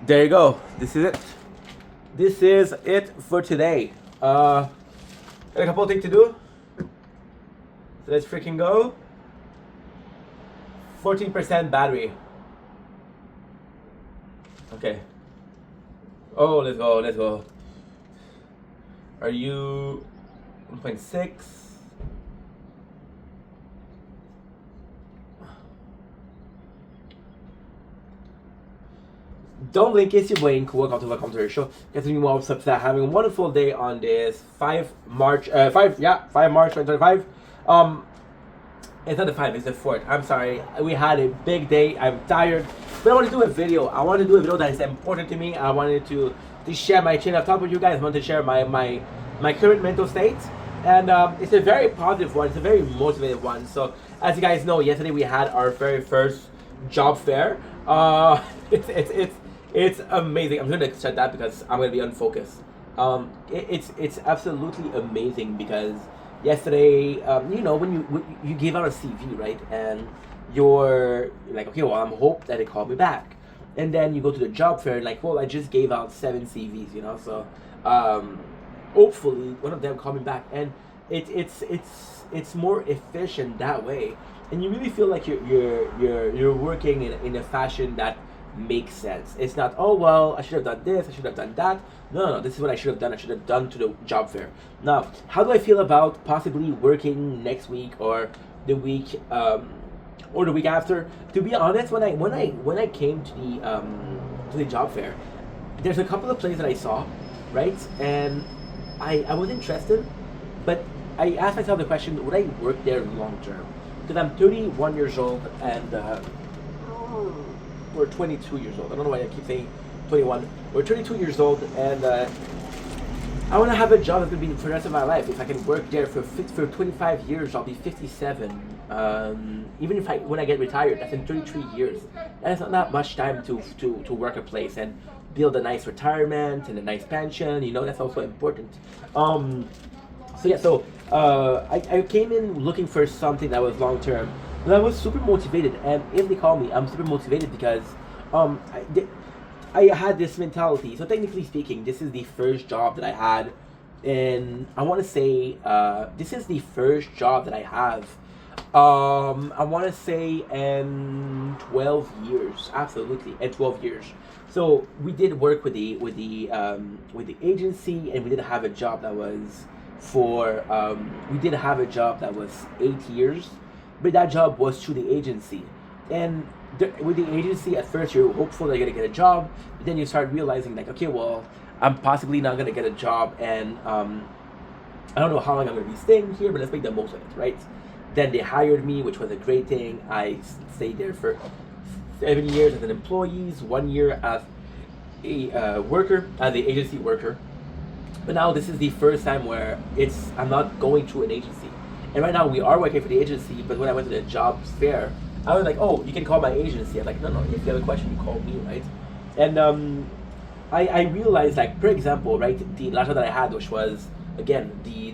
There you go. This is it. This is it for today. Got a couple of things to do. So let's freaking go. 14% battery. Okay. Oh, let's go. Let's go. Are you 1.6? Don't blink, it's your blink. Welcome to our show. Getting you all upset, having a wonderful day on this 5 March 2025. It's not the 5, it's the 4th. I'm sorry. We had a big day. I'm tired. But I want to do a video. I want to do a video that is important to me. I wanted to share my chain of thought with you guys. I want to share my current mental state. And it's a very positive one. It's a very motivated one. So as you guys know, yesterday we had our very first job fair. It's amazing. I'm going to shut that because I'm going to be unfocused. It's absolutely amazing because yesterday, when you give out a CV, right, and you're like, okay, well, I'm hope that they call me back, and then you go to the job fair and like, well, I just gave out 7 CVs, so hopefully one of them call me back, and it's more efficient that way, and you really feel like you're working in a fashion that makes sense. It's not, oh well, I should have done this, I should have done that. No, this is what I should have done. I should have done to the job fair. Now, how do I feel about possibly working next week or the week or the week after? To be honest, when I came to the job fair, there's a couple of places that I saw, right, and I was interested, but I asked myself the question: would I work there long term? Because I'm 31 years old and we're 22 years old. I don't know why I keep saying 21. We're 22 years old, and I want to have a job that's going to be for the rest of my life. If I can work there for 25 years, I'll be 57. Even if when I get retired, that's in 33 years. That's not that much time to work a place and build a nice retirement and a nice pension. That's also important. I came in looking for something that was long term. And I was super motivated, and if they call me, I'm super motivated because I had this mentality. So technically speaking, this is the first job that I had, and I want to say this is the first job that I have. I want to say in 12 years, absolutely, in 12 years. So we did work with the agency, and we did have a job that was for we did have a job that was 8 years, but that job was through the agency. And with the agency, at first you're hopeful that you're gonna get a job, but then you start realizing like, okay, well, I'm possibly not gonna get a job, and I don't know how long I'm gonna be staying here, but let's make the most of it, right? Then they hired me, which was a great thing. I stayed there for 7 years as an employee, 1 year as a worker, as the agency worker. But now this is the first time where I'm not going through an agency. And right now we are working for the agency, but when I went to the job fair, I was like, oh, you can call my agency. I'm like, no, if you have a question, you call me, right? And I realized, like, for example, right, the last job that I had, which was, again, the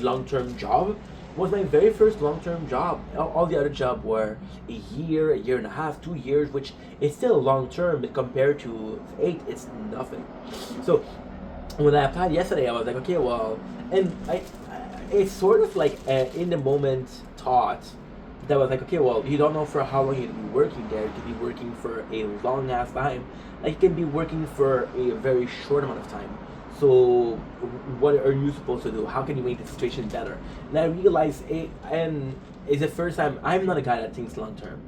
long-term job, was my very first long-term job. All the other jobs were a year and a half, 2 years, which is still long-term, but compared to 8, it's nothing. So when I applied yesterday, I was like, okay, well, and it's sort of like in the moment thought that was like, okay, well, you don't know for how long you'll be working there. You could be working for a long ass time, like you can be working for a very short amount of time. So what are you supposed to do? How can you make the situation better? And I realized and it's the first time. I'm not a guy that thinks long term.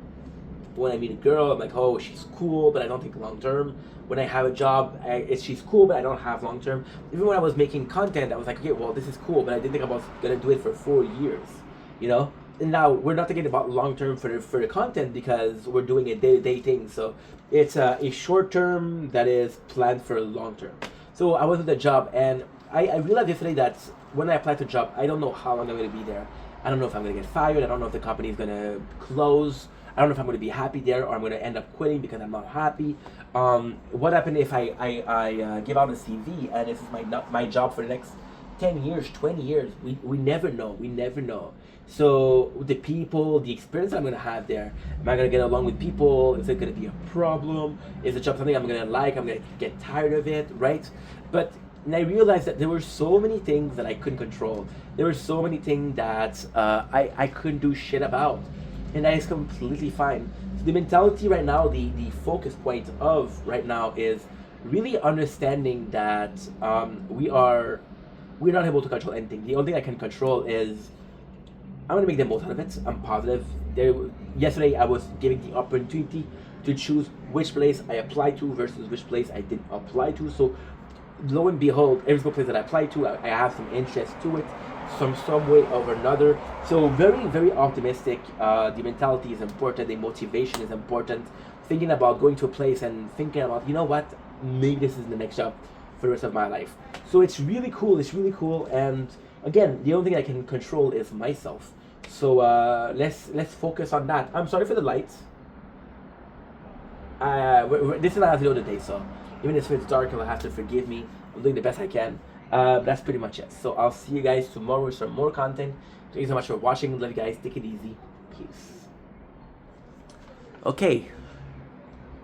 When I meet a girl, I'm like, oh, she's cool, but I don't think long term. When I have a job, she's cool, but I don't have long term. Even when I was making content, I was like, okay, well, this is cool, but I didn't think I was gonna do it for 4 years, And now we're not thinking about long term for the content because we're doing a day to day thing. So it's a short term that is planned for long term. So I was at the job, and I realized yesterday that when I applied to a job, I don't know how long I'm gonna be there. I don't know if I'm gonna get fired. I don't know if the company is gonna close. I don't know if I'm going to be happy there or I'm going to end up quitting because I'm not happy. What happened if I give out a CV and this is my job for the next 10 years, 20 years? We never know. We never know. So the people, the experience that I'm gonna have there, am I gonna get along with people? Is it gonna be a problem? Is the job something I'm gonna like? I'm gonna get tired of it, right? But and I realized that there were so many things that I couldn't control. There were so many things that I couldn't do shit about, and that is completely fine. So the mentality right now, the focus point of right now is really understanding that we're not able to control anything. The only thing I can control is I'm gonna make the most out of it. I'm positive. There, yesterday I was giving the opportunity to choose which place I applied to versus which place I didn't apply to. So, lo and behold, every single place that I applied to, I have some interest to it, some way or another. So, very very optimistic. The mentality is important. The motivation is important. Thinking about going to a place and thinking about, you know what, maybe this is the next job for the rest of my life. So it's really cool. It's really cool. And again, the only thing I can control is myself. So let's focus on that. I'm sorry for the lights. This is not the other day, so even if it's dark, you'll have to forgive me. I'm doing the best I can. That's pretty much it. So I'll see you guys tomorrow with some more content. Thank you so much for watching. Love you guys. Take it easy. Peace. Okay.